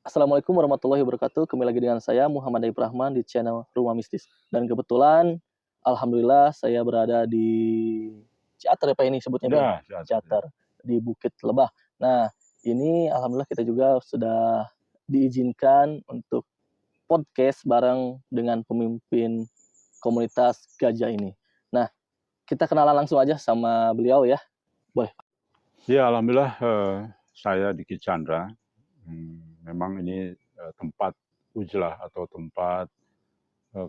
Assalamualaikum warahmatullahi wabarakatuh. Kembali lagi dengan saya Muhammad Daif Rahman di channel Rumah Mistis. Dan kebetulan, alhamdulillah saya berada di Ciater ya Pak ini sebutnya Pak ya? Ya, silakan, Ciater di Bukit Lebah. Nah, ini alhamdulillah kita juga sudah diizinkan untuk podcast bareng dengan pemimpin komunitas gajah ini. Nah, kita kenalan langsung aja sama beliau ya. Boleh. Ya, alhamdulillah saya Diki Chandra. Memang ini tempat Ujlah atau tempat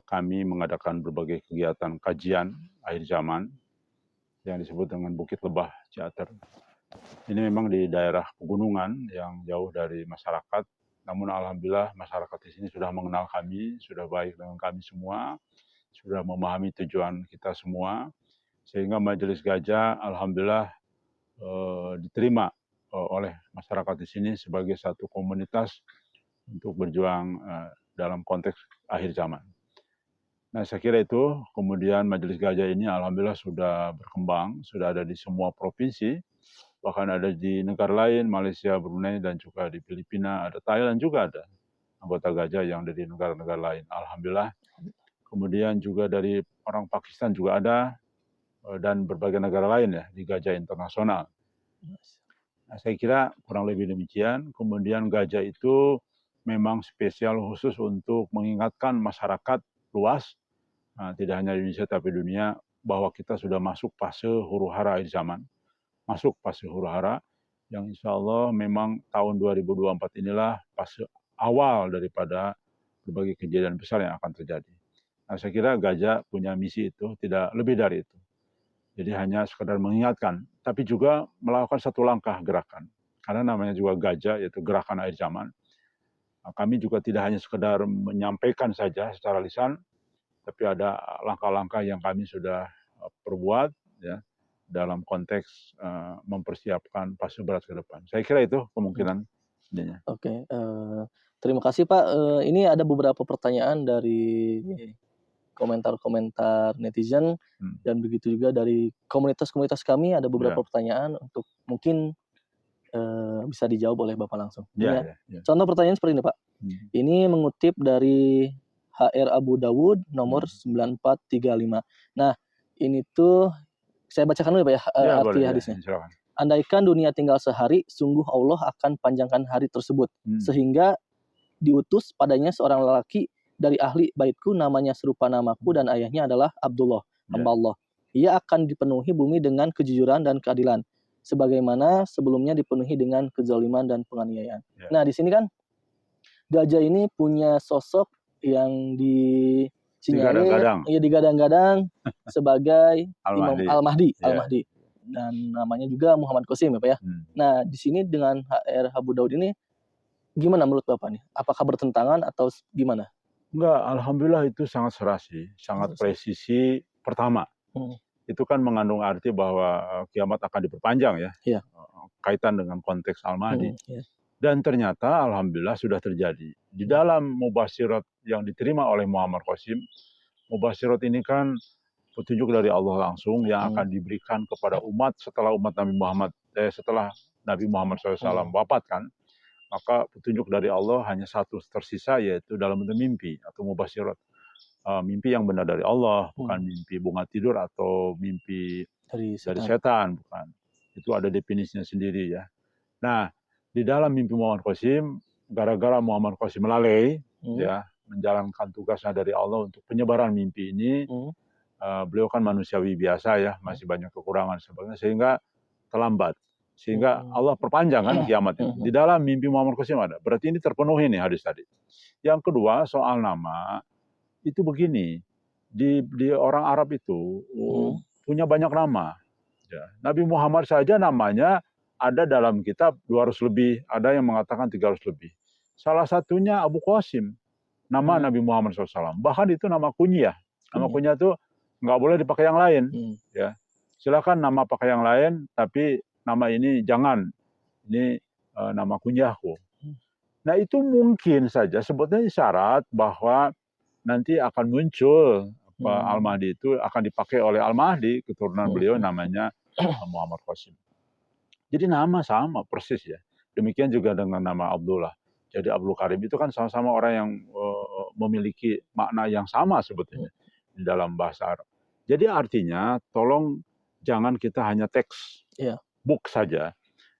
kami mengadakan berbagai kegiatan kajian akhir zaman yang disebut dengan Bukit Lebah Ciater. Ini memang di daerah pegunungan yang jauh dari masyarakat. Namun alhamdulillah masyarakat di sini sudah mengenal kami, sudah baik dengan kami semua, sudah memahami tujuan kita semua, sehingga Majelis Gajah alhamdulillah diterima oleh masyarakat di sini sebagai satu komunitas untuk berjuang dalam konteks akhir zaman. Nah, saya kira itu. Kemudian Majelis Gajah ini alhamdulillah sudah berkembang, sudah ada di semua provinsi, bahkan ada di negara lain, Malaysia, Brunei, dan juga di Filipina, ada Thailand juga ada anggota Gajah yang dari negara-negara lain. Alhamdulillah. Kemudian juga dari orang Pakistan juga ada, dan berbagai negara lain ya di Gajah Internasional. Nah, saya kira kurang lebih demikian. Kemudian gajah itu memang spesial khusus untuk mengingatkan masyarakat luas, tidak hanya di Indonesia tapi dunia, bahwa kita sudah masuk fase huru-hara akhir zaman. Masuk fase huru-hara yang insya Allah memang tahun 2024 inilah fase awal daripada berbagai kejadian besar yang akan terjadi. Nah, saya kira gajah punya misi itu, tidak lebih dari itu. Jadi hanya sekadar mengingatkan, tapi juga melakukan satu langkah gerakan. Karena namanya juga gajah, yaitu gerakan akhir zaman. Nah, kami juga tidak hanya sekadar menyampaikan saja secara lisan, tapi ada langkah-langkah yang kami sudah perbuat ya, dalam konteks mempersiapkan fase berat ke depan. Saya kira itu kemungkinan. Oke, terima kasih Pak. Ini ada beberapa pertanyaan dari komentar-komentar netizen dan begitu juga dari komunitas-komunitas kami ada beberapa pertanyaan untuk mungkin bisa dijawab oleh Bapak langsung. Ya. Contoh pertanyaan seperti ini Pak. Ini mengutip dari HR Abu Dawud nomor 9435. Nah, ini tuh saya bacakan dulu Pak ya, arti hadisnya. Silakan. Andaikan dunia tinggal sehari, sungguh Allah akan panjangkan hari tersebut, sehingga diutus padanya seorang lelaki dari ahli baitku, namanya serupa namaku dan ayahnya adalah Abdullah, hamba Allah. Ia akan dipenuhi bumi dengan kejujuran dan keadilan, sebagaimana sebelumnya dipenuhi dengan kezaliman dan penganiayaan. Nah, di sini kan gajah ini punya sosok yang digadang-gadang sebagai Imam Al-Mahdi. Dan namanya juga Muhammad Qasim ya Pak ya. Nah, di sini dengan HR Abu Daud ini gimana menurut Bapak nih? Apakah bertentangan atau gimana? Enggak, alhamdulillah itu sangat serasi, sangat presisi. Pertama, itu kan mengandung arti bahwa kiamat akan diperpanjang ya, kaitan dengan konteks Al-Mahdi. Dan ternyata alhamdulillah sudah terjadi. Di dalam Mubasyirat yang diterima oleh Muhammad Qasim, Mubasyirat ini kan petunjuk dari Allah langsung yang akan diberikan kepada umat setelah Nabi Muhammad SAW wafat kan. Maka petunjuk dari Allah hanya satu tersisa, yaitu dalam bentuk mimpi atau mubasyirat. Mimpi yang benar dari Allah, bukan mimpi bunga tidur atau mimpi dari setan, bukan. Itu ada definisinya sendiri ya. Nah, di dalam mimpi Muhammad Qasim, gara-gara Muhammad Qasim lalai ya, menjalankan tugasnya dari Allah untuk penyebaran mimpi ini, beliau kan manusiawi biasa ya, masih banyak kekurangan sebagainya, sehingga terlambat. Sehingga Allah perpanjang kan kiamat itu. Di dalam mimpi Muhammad Qasim ada. Berarti ini terpenuhi nih hadis tadi. Yang kedua, soal nama, itu begini. Di orang Arab itu punya banyak nama. Ya. Nabi Muhammad saja namanya ada dalam kitab 200 lebih. Ada yang mengatakan 300 lebih. Salah satunya Abu Qasim. Nama Nabi Muhammad SAW. Bahkan itu nama kunyah. Nama kunyah itu nggak boleh dipakai yang lain. Ya. Silakan nama pakai yang lain, tapi nama ini jangan, ini nama kunyahku. Nah itu mungkin saja sebetulnya syarat bahwa nanti akan muncul Al-Mahdi itu akan dipakai oleh Al-Mahdi, keturunan beliau namanya Muhammad Qasim. Jadi nama sama persis ya. Demikian juga dengan nama Abdullah. jadi Abdul Karim itu kan sama-sama orang yang memiliki makna yang sama sebetulnya di dalam bahasa Arab. Jadi artinya tolong jangan kita hanya teks book saja,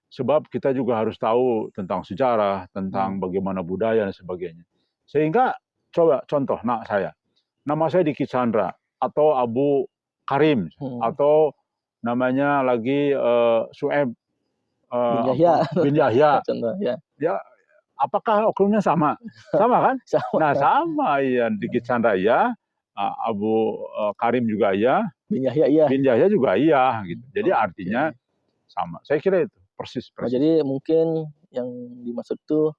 sebab kita juga harus tahu tentang sejarah, tentang bagaimana budaya dan sebagainya. Sehingga coba contoh, nama saya Diki Chandra atau Abu Karim atau namanya lagi Sueb bin Yahya. Contoh, ya, apakah okulnya sama? Sama kan? Nah sama, iya. Diki Chandra ya, Abu Karim juga ya, bin Yahya iya. Bin Yahya juga iya gitu. Jadi artinya sama. Saya kira itu persis. Oh, jadi mungkin yang dimaksud tuh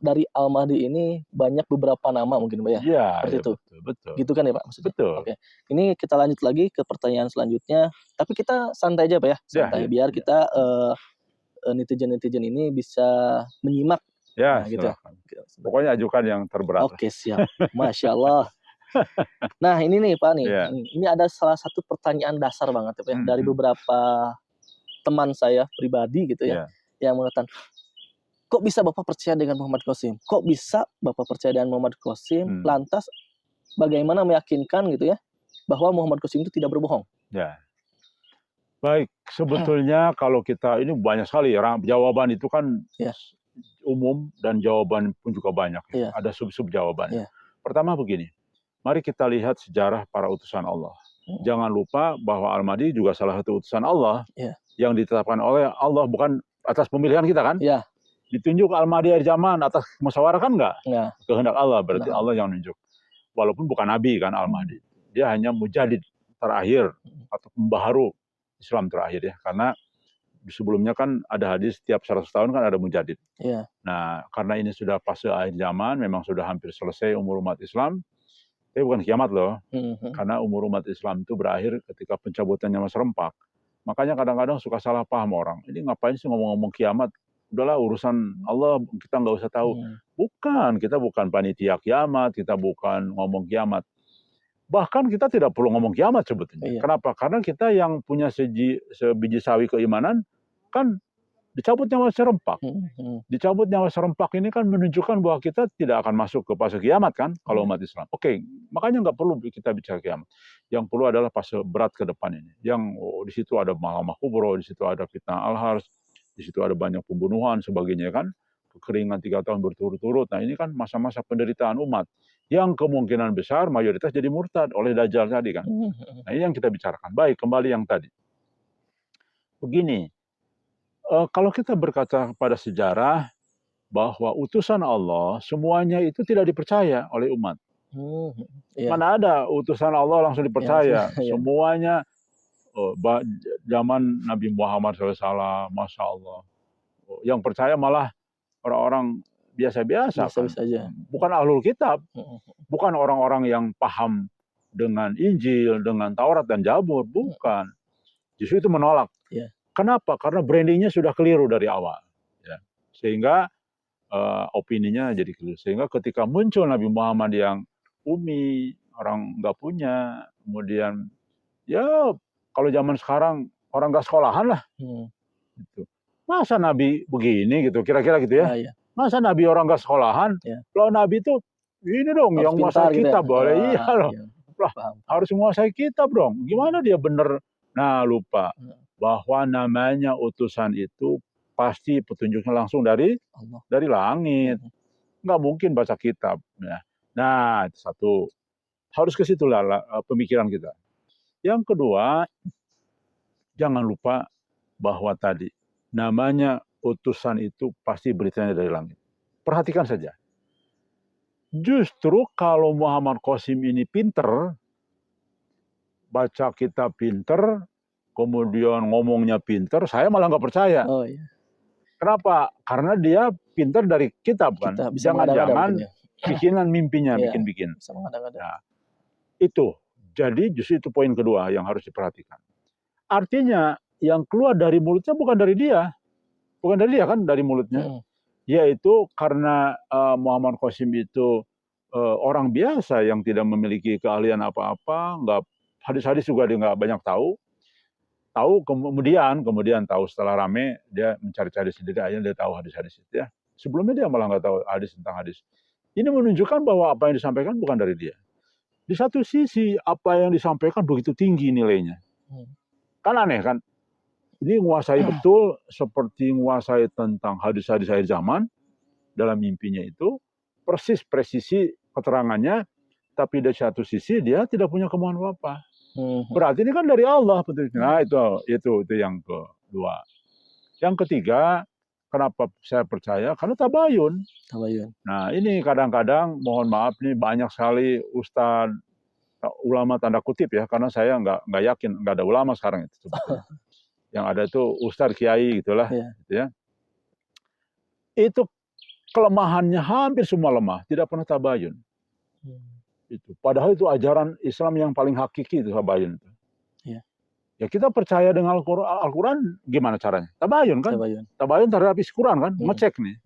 dari Al-Mahdi ini banyak beberapa nama mungkin Pak ya? Iya, seperti itu. Betul. Gitu kan ya Pak maksudnya? Betul. Oke. Ini kita lanjut lagi ke pertanyaan selanjutnya. Tapi kita santai aja Pak ya, santai biar kita netizen-netizen ini bisa menyimak. Ya, gitu. Pokoknya ajukan yang terberat. Oke, siap. Masya Allah. Nah ini nih Pak nih, ini ada salah satu pertanyaan dasar banget ya Pak ya, dari beberapa teman saya pribadi gitu ya, yang mengatakan, kok bisa Bapak percaya dengan Muhammad Qasim? Kok bisa Bapak percaya dengan Muhammad Qasim? Lantas bagaimana meyakinkan gitu ya bahwa Muhammad Qasim itu tidak berbohong? Ya. Baik, sebetulnya kalau kita ini banyak sekali jawaban itu kan umum dan jawaban pun juga banyak. Ada sub-sub jawabannya. Pertama begini, mari kita lihat sejarah para utusan Allah. Jangan lupa bahwa Al-Mahdi juga salah satu utusan Allah yang ditetapkan oleh Allah, bukan atas pemilihan kita kan? Ditunjuk Al-Mahdi akhir zaman atas musyawarah kan enggak? Kehendak Allah, berarti Allah yang menunjuk. Walaupun bukan Nabi kan Al-Mahdi. Dia hanya mujadid terakhir atau pembaharu Islam terakhir ya. Karena sebelumnya kan ada hadis setiap 100 tahun kan ada mujadid. Nah, karena ini sudah fase akhir zaman, memang sudah hampir selesai umur umat Islam. Tapi bukan kiamat loh. Karena umur umat Islam itu berakhir ketika pencabutan nyawa serempak. Makanya kadang-kadang suka salah paham orang. Ini ngapain sih ngomong-ngomong kiamat? Udahlah urusan Allah kita nggak usah tahu. Bukan, kita bukan panitia kiamat, kita bukan ngomong kiamat. Bahkan kita tidak perlu ngomong kiamat sebetulnya. Kenapa? Karena kita yang punya sebiji sawi keimanan kan dicabut nyawa serempak. Dicabut nyawa serempak ini kan menunjukkan bahwa kita tidak akan masuk ke fase kiamat kan kalau umat Islam. Oke, makanya nggak perlu kita bicara kiamat. Yang perlu adalah fase berat ke depan ini. Yang di situ ada Malamah Kubro, di situ ada fitnah Al-Hars, di situ ada banyak pembunuhan sebagainya kan, kekeringan 3 tahun berturut-turut. Nah ini kan masa-masa penderitaan umat yang kemungkinan besar mayoritas jadi murtad oleh Dajjal tadi kan. Nah ini yang kita bicarakan. Baik, kembali yang tadi. Begini, kalau kita berkata pada sejarah bahwa utusan Allah semuanya itu tidak dipercaya oleh umat. Mana ada utusan Allah langsung dipercaya? Semuanya zaman Nabi Muhammad SAW, Masya Allah. Yang percaya malah orang-orang biasa-biasa. Kan? Bukan ahlul kitab. Bukan orang-orang yang paham dengan Injil, dengan Taurat dan Zabur. Bukan. Justru itu menolak. Kenapa? Karena brandingnya sudah keliru dari awal. Sehingga opininya jadi keliru. Sehingga ketika muncul Nabi Muhammad yang umi, orang nggak punya, kemudian ya kalau zaman sekarang orang nggak sekolahan lah, gitu. Masa Nabi begini gitu, kira-kira gitu ya? Masa Nabi orang nggak sekolahan? Kalau Nabi itu ini dong harus yang menguasai kitab gitu boleh, iya loh, harus menguasai kitab dong. Gimana dia bener? Nah lupa bahwa namanya utusan itu pasti petunjuknya langsung dari langit, nggak mungkin baca kitab. Nah itu satu, harus ke situ lah pemikiran kita. Yang kedua, jangan lupa bahwa tadi namanya utusan itu pasti beritanya dari langit. Perhatikan saja. Justru kalau Muhammad Qasim ini pinter, baca kitab pinter, kemudian ngomongnya pinter, saya malah nggak percaya. Kenapa? Karena dia pinter dari kitab kan. Jangan-jangan bikinan mimpinya, bikin-bikin. Nah, itu. Jadi justru itu poin kedua yang harus diperhatikan. Artinya yang keluar dari mulutnya bukan dari dia. Bukan dari dia kan, dari mulutnya. Yaitu karena Muhammad Qasim itu orang biasa yang tidak memiliki keahlian apa-apa. Hadis-hadis juga dia nggak banyak tahu. Kemudian tahu setelah rame, dia mencari-cari sendiri aja, dia tahu hadis-hadis itu ya. Sebelumnya dia malah nggak tahu hadis tentang hadis. Ini menunjukkan bahwa apa yang disampaikan bukan dari dia. Di satu sisi apa yang disampaikan begitu tinggi nilainya. Kan aneh kan? Ini menguasai betul seperti menguasai tentang hadis-hadis akhir zaman dalam mimpinya itu, persis presisi keterangannya, tapi dari satu sisi dia tidak punya kemauan apa-apa. Berarti ini kan dari Allah petunjuknya. Nah, itu yang kedua. Yang ketiga, kenapa saya percaya? Karena tabayun. Nah, ini kadang-kadang mohon maaf nih banyak sekali ustadz, ulama tanda kutip ya, karena saya nggak yakin nggak ada ulama sekarang itu sebetulnya. Yang ada itu ustadz kiai gitulah, gitu ya. Itu kelemahannya hampir semua lemah, tidak pernah tabayun. Itu. Padahal itu ajaran Islam yang paling hakiki itu tabayun. Ya kita percaya dengan Al-Quran, gimana caranya? Tabayun kan? Tabayun terhadap isi Quran kan? Ngecek nih.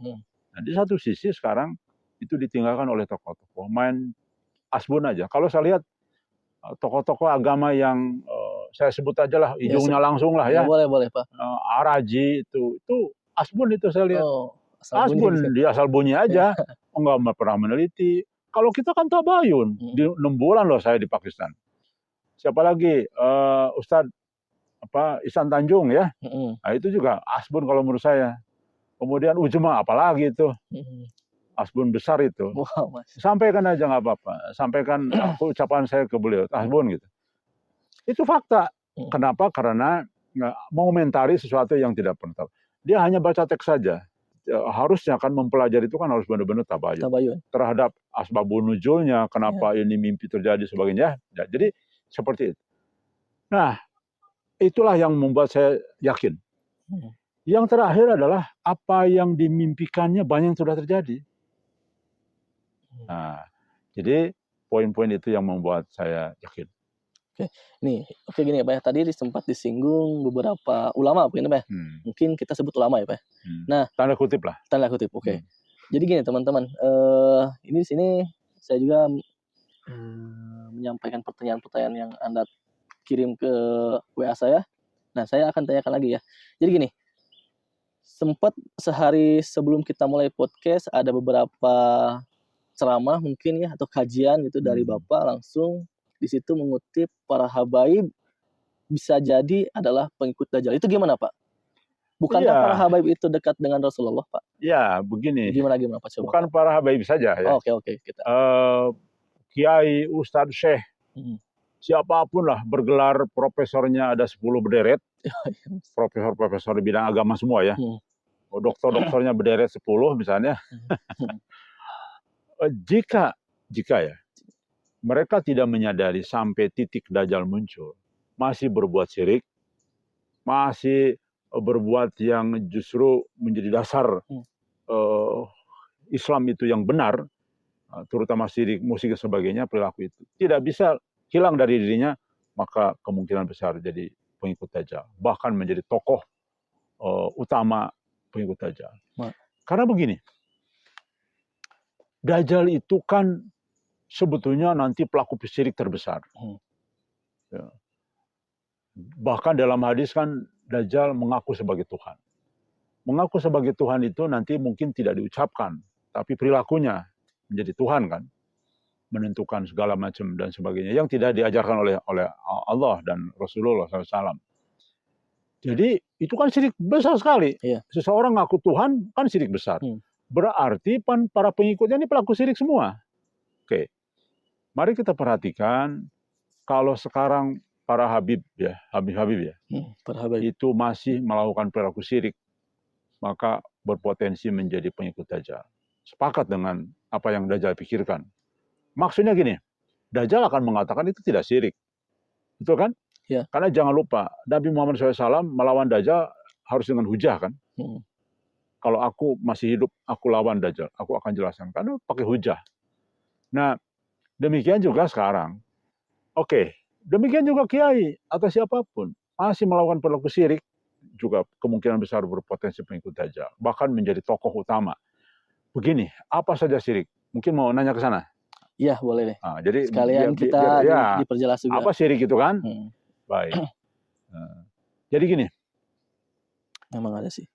Nah, di satu sisi sekarang itu ditinggalkan oleh tokoh-tokoh. Main asbun aja. Kalau saya lihat tokoh-tokoh agama yang saya sebut aja lah, hidungnya langsung lah ya. Boleh Pak. Araji itu asbun itu saya lihat. Asbun, dia asal bunyi aja. Enggak pernah meneliti. Kalau kita kan tabayun. Di 6 bulan loh saya di Pakistan. Siapa lagi? Ustadz Ihsan Tanjung ya. Nah, itu juga asbun kalau menurut saya. Kemudian Ujma apalagi itu. Asbun besar itu. Sampaikan aja nggak apa-apa. Sampaikan ucapan saya ke beliau. Asbun gitu. Itu fakta. Kenapa? Karena mengomentari sesuatu yang tidak pernah tahu. Dia hanya baca teks saja. Harusnya kan mempelajari itu kan harus benar-benar tabayun. Terhadap asbabun nuzulnya. Kenapa ini mimpi terjadi sebagainya. Ya, jadi seperti itu. Nah, itulah yang membuat saya yakin. Yang terakhir adalah apa yang dimimpikannya banyak yang sudah terjadi. Nah, jadi poin-poin itu yang membuat saya yakin. Oke gini ya Pak ya. Tadi sempat disinggung beberapa ulama Pak ya Pak. Mungkin kita sebut ulama ya Pak. Nah, tanda kutip lah. Tanda kutip, oke. Jadi gini teman-teman, ini di sini saya juga menyampaikan pertanyaan-pertanyaan yang Anda kirim ke WA saya. Nah, saya akan tanyakan lagi ya. Jadi gini, sempat sehari sebelum kita mulai podcast ada beberapa ceramah mungkin ya atau kajian gitu dari Bapak langsung di situ mengutip para habaib bisa jadi adalah pengikut Dajjal. Itu gimana Pak? Bukankah para habaib itu dekat dengan Rasulullah Pak? Ya, begini. Gimana Pak? Coba. Bukan para habaib saja ya. Oke. Kita. Kiai, Ustadz, Syekh, siapapun lah bergelar profesornya ada 10 berderet. Profesor-profesor di bidang agama semua ya. Dokter-dokternya berderet 10 misalnya. Jika ya mereka tidak menyadari sampai titik Dajjal muncul, masih berbuat syirik, masih berbuat yang justru menjadi dasar Islam itu yang benar, terutama syirik, musik dan sebagainya, perilaku itu tidak bisa hilang dari dirinya, maka kemungkinan besar jadi pengikut Dajjal, bahkan menjadi tokoh utama pengikut Dajjal. Karena begini, Dajjal itu kan sebetulnya nanti pelaku syirik terbesar. Ya. Bahkan dalam hadis kan Dajjal mengaku sebagai Tuhan. Mengaku sebagai Tuhan itu nanti mungkin tidak diucapkan, tapi perilakunya menjadi Tuhan kan, menentukan segala macam dan sebagainya yang tidak diajarkan oleh Allah dan Rasulullah SAW. Jadi itu kan syirik besar sekali. Seseorang ngaku Tuhan kan syirik besar. Berarti para pengikutnya ini pelaku syirik semua. Oke, mari kita perhatikan kalau sekarang para Habib ya, itu masih melakukan perilaku syirik, maka berpotensi menjadi pengikut Dajjal. Sepakat dengan apa yang Dajjal pikirkan. Maksudnya gini, Dajjal akan mengatakan itu tidak syirik. Betul kan? Ya. Karena jangan lupa, Nabi Muhammad SAW melawan Dajjal harus dengan hujah kan? Kalau aku masih hidup, aku lawan Dajjal. Aku akan jelaskan. Karena pakai hujah. Nah, demikian juga sekarang. Oke, demikian juga kiai atau siapapun masih melakukan perilaku syirik, juga kemungkinan besar berpotensi pengikut Dajjal. Bahkan menjadi tokoh utama. Begini, apa saja syirik? Mungkin mau nanya ke sana? Iya, boleh deh. Nah, jadi sekalian kita diperjelas juga. Apa syirik itu kan? Baik. Jadi gini. Memang ada sih.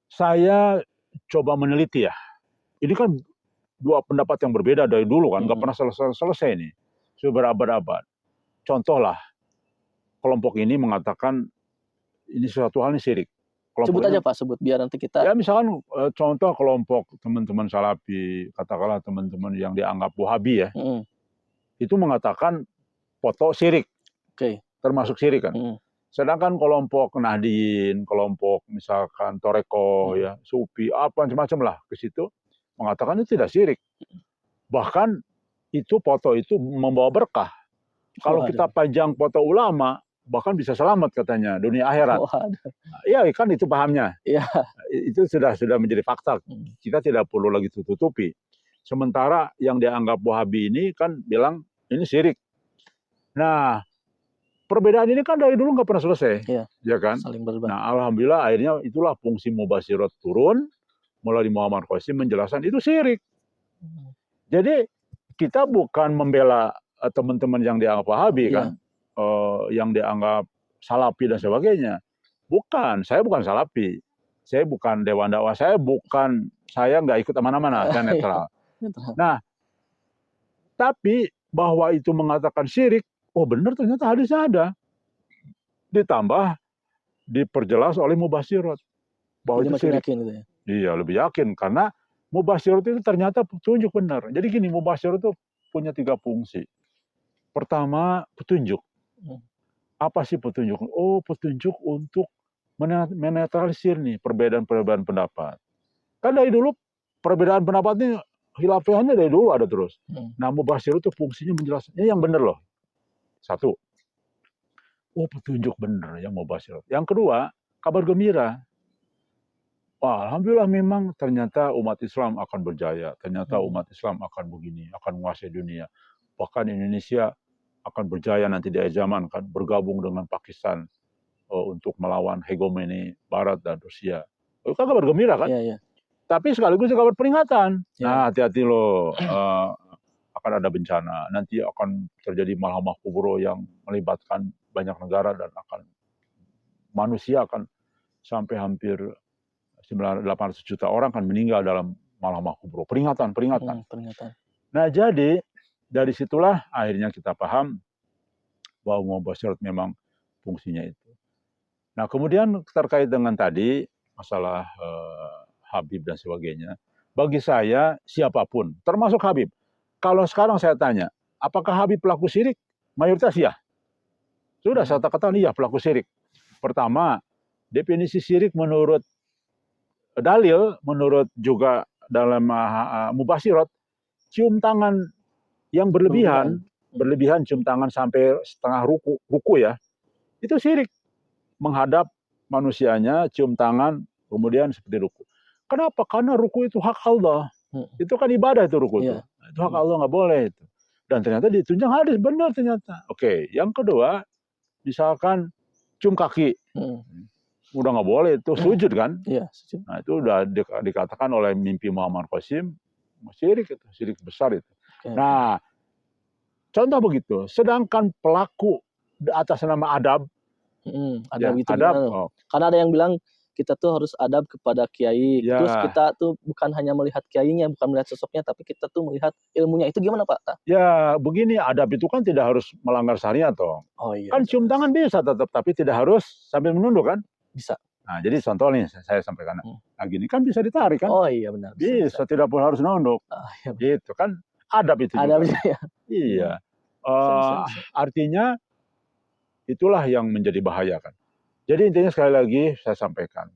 Saya coba meneliti ya. Ini kan dua pendapat yang berbeda dari dulu kan, nggak Mm-mm. pernah selesai nih. Sudah berabad-abad. Contoh lah, kelompok ini mengatakan ini sesuatu hal ini syirik. Sebut Kelompok ini, aja Pak, sebut biar nanti kita. ya misalkan contoh kelompok teman-teman Salafi, katakanlah teman-teman yang dianggap Wahabi ya, Mm-mm. itu mengatakan foto syirik, Oke. termasuk syirik kan. Mm-mm. Sedangkan kelompok Nahdien, kelompok misalkan Toreko, ya, Sufi, apa macam-macam lah ke situ mengatakan itu tidak syirik. Bahkan itu foto itu membawa berkah. Kalau Waduh. kita pajang foto ulama, bahkan bisa selamat katanya dunia akhirat. Waduh. Iya kan itu pahamnya. Iya. Itu sudah menjadi fakta. Kita tidak perlu lagi tutupi. Sementara yang dianggap Wahabi ini kan bilang ini syirik. Nah, perbedaan ini kan dari dulu nggak pernah selesai, Iya. ya kan? Saling berbeda. Nah, alhamdulillah akhirnya itulah fungsi Mubasyirat turun melalui Muhammad Qasim menjelaskan itu syirik. Jadi kita bukan membela teman-teman yang dianggap Wahabi kan, yang dianggap Salafi dan sebagainya. Bukan, saya bukan Salafi, saya bukan dewan dakwah, saya nggak ikut mana-mana, saya netral. Nah, tapi bahwa itu mengatakan syirik, oh benar ternyata hadisnya ada. Ditambah diperjelas oleh Mubasyirat bahwa itu syirik. Yakin gitu ya? Iya, lebih yakin karena Mubasyirat itu ternyata petunjuk benar. Jadi gini, Mubasyirat itu punya 3 fungsi. Pertama, petunjuk. Apa sih petunjuk? Oh, petunjuk untuk menetralisir nih perbedaan-perbedaan pendapat. Kan dari dulu perbedaan pendapat ini khilafahnya dari dulu ada terus. Nah, Mubasyirat itu fungsinya menjelaskan yang benar loh. 1. Oh, petunjuk benar yang Mubasyirat. Yang kedua, kabar gembira. Wah, alhamdulillah memang ternyata umat Islam akan berjaya. Ternyata umat Islam akan begini, akan menguasai dunia. Bahkan Indonesia akan berjaya nanti di akhir zaman kan bergabung dengan Pakistan untuk melawan hegemoni Barat dan Rusia. Itu kan kabar gembira kan? Iya. Tapi sekaligus juga kabar peringatan. Ya. Nah, hati-hati loh, akan ada bencana. Nanti akan terjadi malhamah kubro yang melibatkan banyak negara dan akan manusia akan sampai hampir 800 juta orang akan meninggal dalam malhamah kubro. Peringatan. Nah, jadi dari situlah akhirnya kita paham bahwa Mubasyirat memang fungsinya itu. Nah, kemudian terkait dengan tadi masalah Habib dan sebagainya, bagi saya siapapun, termasuk Habib. Kalau sekarang saya tanya, apakah Habib pelaku syirik? Mayoritas ya. Sudah saya katakan iya pelaku syirik. Pertama, definisi syirik menurut dalil, menurut juga dalam Mubasyirat, cium tangan yang berlebihan cium tangan sampai setengah ruku ya, itu syirik. Menghadap manusianya, cium tangan, kemudian seperti ruku. Kenapa? Karena ruku itu hak Allah. Itu kan ibadah itu ruku itu. Itu hak Allah, nggak boleh itu. Dan ternyata ditunjang hadis, benar ternyata. Oke, yang kedua, misalkan cium kaki. Udah nggak boleh, itu sujud kan? Iya, sujud. Nah, itu udah dikatakan oleh mimpi Muhammad Qasim, syirik itu, syirik besar itu. Nah, contoh begitu. Sedangkan pelaku atas nama adab, adab ya, itu adab, karena ada yang bilang kita tuh harus adab kepada kiai. Ya. Terus kita tuh bukan hanya melihat kiainya, bukan melihat sosoknya, tapi kita tuh melihat ilmunya. Itu gimana Pak? Ya, begini, adab itu kan tidak harus melanggar syariat toh. Oh iya. Kan cium tangan bisa tetap, tapi tidak harus sambil menunduk kan? Bisa. Nah, jadi contoh nih saya sampaikan. Nah, gini kan bisa ditarik kan? Oh iya benar. Bisa, tidak pun harus nunduk. Iya. Gitu kan, adab itu juga. Adab ya. Iya. Artinya itulah yang menjadi bahaya kan. Jadi intinya sekali lagi saya sampaikan.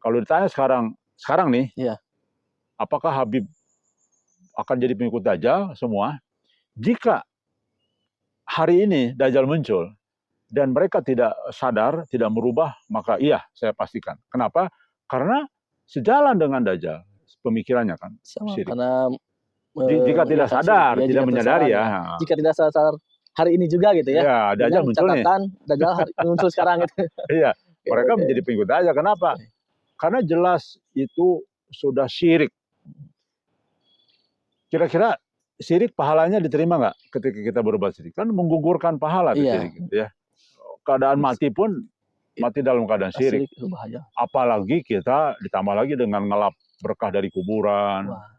Kalau ditanya sekarang nih, apakah Habib akan jadi pengikut Dajjal semua? Jika hari ini Dajjal muncul dan mereka tidak sadar, tidak merubah, maka iya, saya pastikan. Kenapa? Karena sejalan dengan Dajjal pemikirannya kan. Karena jika tidak sadar, tidak menyadari ya. Jika tidak sadar hari ini juga gitu ya. Ya, Dajjal muncul nih. Dajjal muncul sekarang gitu. Iya, mereka menjadi pengikut Dajjal. Kenapa? Karena jelas itu sudah syirik. Kira-kira syirik pahalanya diterima nggak ketika kita berbuat syirik? Kan menggugurkan pahala syirik gitu ya. Keadaan mati pun mati dalam keadaan syirik. Apalagi kita ditambah lagi dengan ngelap berkah dari kuburan. Wah.